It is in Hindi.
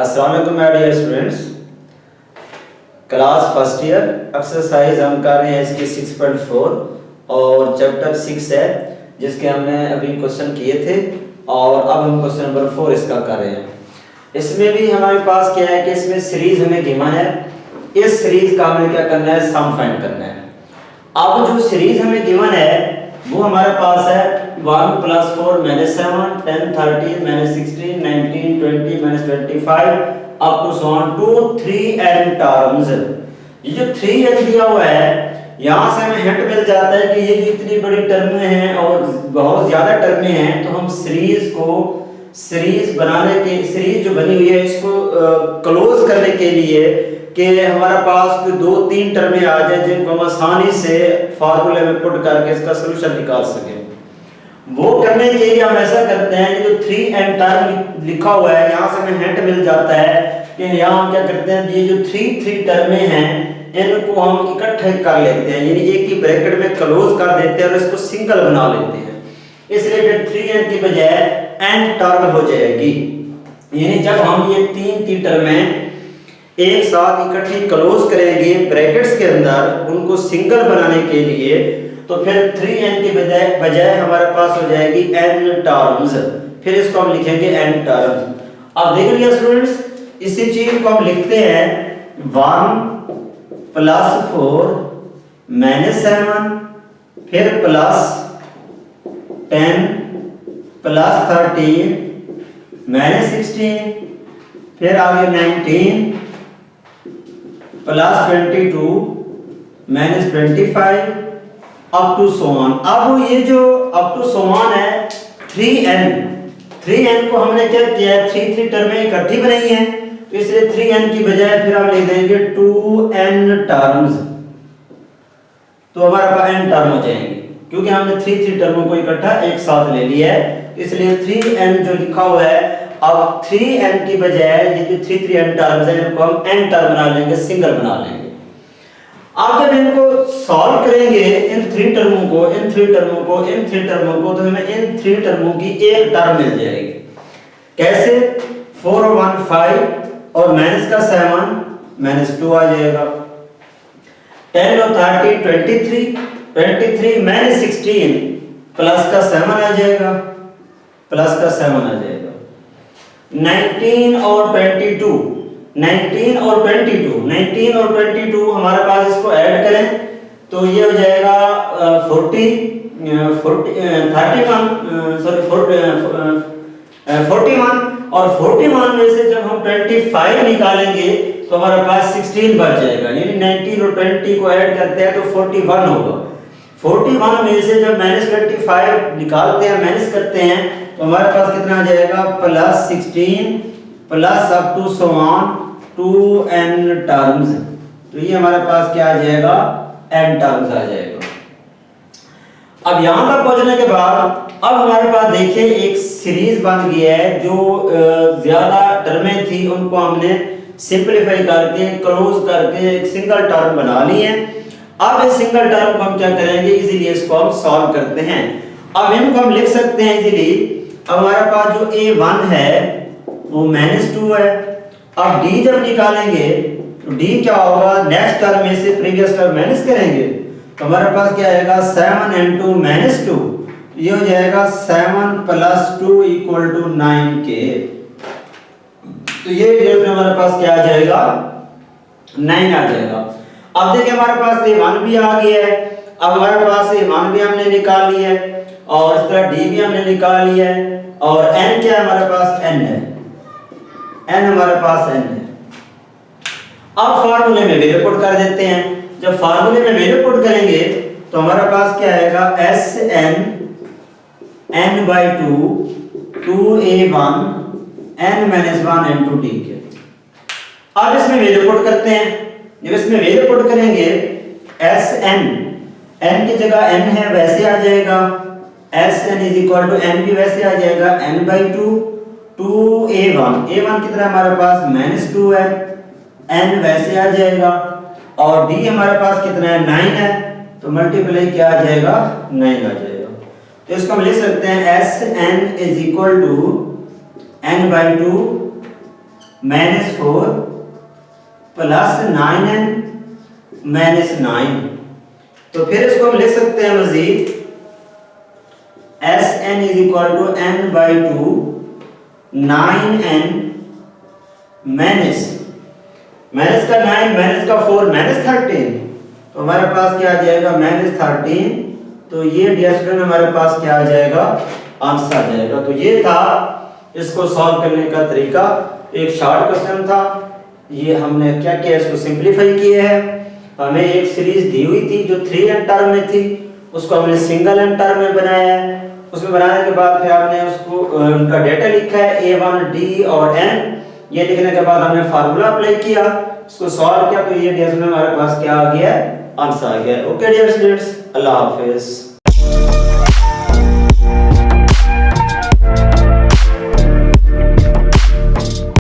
अस्सलाम वालेकुम my dear students. Class first year exercise हम कर रहे हैं इसकी 6.4 और चैप्टर 6 है जिसके हमने अभी क्वेश्चन किए थे और अब हम क्वेश्चन नंबर 4 इसका कर रहे हैं। इसमें भी हमारे पास क्या है कि इसमें सीरीज हमें गिवन है, इस सीरीज का हमें क्या करना है, सम फाइंड करना है। अब जो सीरीज हमें गिवन है वो हमारे पास है 1 + 4 - 7 10 13 - 16 19 20 - 25 up to so on 2 3 n terms. ये जो 3n दिया हुआ है यहाँ से हमें हिंट मिल जाता है कि ये जो इतनी बड़ी टर्में हैं और बहुत ज्यादा टर्में हैं तो हम सीरीज बनाने के सीरीज जो बनी हुई है इसको क्लोज करने के लिए कि हमारे पास कोई 2-3 टर्में आ जाए जिनको हम आसानी से फार्मूले में पुट करके इसका सलूशन निकाल सकें। वो करने के लिए हम ऐसा करते हैं कि जो 3n टर्म लिखा हुआ है यहाँ से हमें हिंट मिल जाता है कि यहाँ हम क्या करते हैं, ये जो 3 टर्में हैं इनको हम इकट्ठे कर लेते हैं, यानी एक ही ब्रैकेट में क्लोज कर देते हैं और इसको सिंगल बना लेते हैं। इसलिए फिर 3n की बजाय n टर्म हो जाएगी। यानी जब हम ये 3 टर्में एक साथ इकट्ठी क्लोज करेंगे ब्रैकेट्स के अंदर उनको सिंगल बनाने के लिए, तो फिर 3n के बजाय हमारे पास हो जाएगी n टर्म्स। फिर इसको हम लिखेंगे n टर्म्स। अब देख लिया स्टूडेंट्स, इसी चीज को हम लिखते हैं 1 + 4 - 7 फिर +10 + 13 - 16 फिर आगे 19 +22 - 25 अप टू सो ऑन। अब ये जो अप टू सो ऑन है 3n को हमने क्या किया है, 3 टर्में इकट्ठी बनाई हैं तो इसलिए 3n की बजाय फिर हम लिख देंगे 2n टर्म्स। तो हमारे पास n टर्म हो जाएंगे क्योंकि हमने 3 टर्मों को इकट्ठा एक साथ ले लिया है, इसलिए 3n जो लिखा हुआ है अब 3n की बजाय ये जो 3n टर्म्स हैं इनको हम n टर्म बना लेंगे, सिंगल बना लेंगे। अब जब इनको सॉल्व करेंगे इन 3 टर्मों को तो हमें इन 3 टर्मों की एक टर्म मिल जाएगी। कैसे? 4 और 1 5 और माइनस का 7 -2 आ जाएगा। 10 और 13 23 - 16 प्लस का 7 आ जाएगा, 19 और 22 हमारे पास इसको ऐड करें तो ये हो जाएगा 41 और 41 में से जब हम 25 निकालेंगे तो हमारे पास 16 बच जाएगा। यानी 19 और 20 को ऐड करते हैं तो 41 होगा। 41 में से जब -25 निकालते हैं, माइनस करते हैं तो हमारे पास कितना आ जाएगा, +16 plus up to so on 2n terms. तो ये हमारे पास क्या आ जाएगा, n टर्म्स आ जाएगा। अब यहां तक पहुंचने के बाद अब हमारे पास देखिए एक सीरीज बन गई है जो ज्यादा टर्में थी उनको हमने सिंपलीफाई करके क्लोज करके एक सिंगल टर्म बना ली है। अब इस सिंगल टर्म को हम क्या करेंगे, इजीली इसको हम सॉल्व करते हैं। अब इनको हम लिख सकते हैं इजीली। अब हमारे पास जो a1 है वो -2 है। अब d जब निकालेंगे तो d क्या होगा, नेक्स्ट टर्म में से प्रीवियस टर्म माइनस करेंगे तो हमारे पास क्या आएगा 7 × -2, ये हो जाएगा 7 + 2 = 9k। तो ये रिजल्ट में हमारे पास क्या आ जाएगा, 9 आ जाएगा। अब देखिए हमारे पास a1 भी आ गया है। अब हमारे पास a1 भी हमने निकाल लिया है और इस तरह d भी हमने निकाल लिया है और n क्या है हमारे पास, n है, n हमारे पास n है। अब फार्मूले में वैल्यू पुट कर देते हैं। जब फार्मूले में वैल्यू पुट करेंगे तो हमारे पास क्या आएगा, Sn n/2 2a1 n - 1 × d। अब इसमें वैल्यू पुट करते हैं। जब इसमें वैल्यू पुट करेंगे Sn n की जगह n है वैसे आ जाएगा, Sn = n भी वैसे आ जाएगा, n/2 2a1 a1 कितना हमारे पास -2 है, n वैसे आ जाएगा और d हमारे पास कितना है 9 है तो मल्टीप्लाई क्या आ जाएगा, 9 आ जाएगा। तो इसको हम लिख सकते हैं Sn = n/2 -4 प्लस 9n -9। तो फिर इसको हम लिख सकते हैं मजीद Sn is equal to n/2 9n minus का 9 माइनस का 4 -13। तो हमारे पास क्या आ जाएगा -13। तो ये डियर स्टूडेंट हमारे पास क्या आ जाएगा, आंसर आ जाएगा। तो ये था इसको सॉल्व करने का तरीका। एक शॉर्ट क्वेश्चन था, ये हमने क्या किया, इसको सिंपलीफाई किया है। हमें एक सीरीज दी हुई थी जो 3n टर्म में थी, उसको हमने सिंगल n टर्म में बनाया है। उसमें बनाने के बाद फिर हमने उसको उनका डेटा लिखा है a1 d और n। ये लिखने के बाद हमने फार्मूला अप्लाई किया, इसको सॉल्व किया, तो ये डियर स्टूडेंट हमारे पास क्या आ गया, आंसर आ गया। ओके डियर स्टूडेंट्स, अल्लाह हाफिज।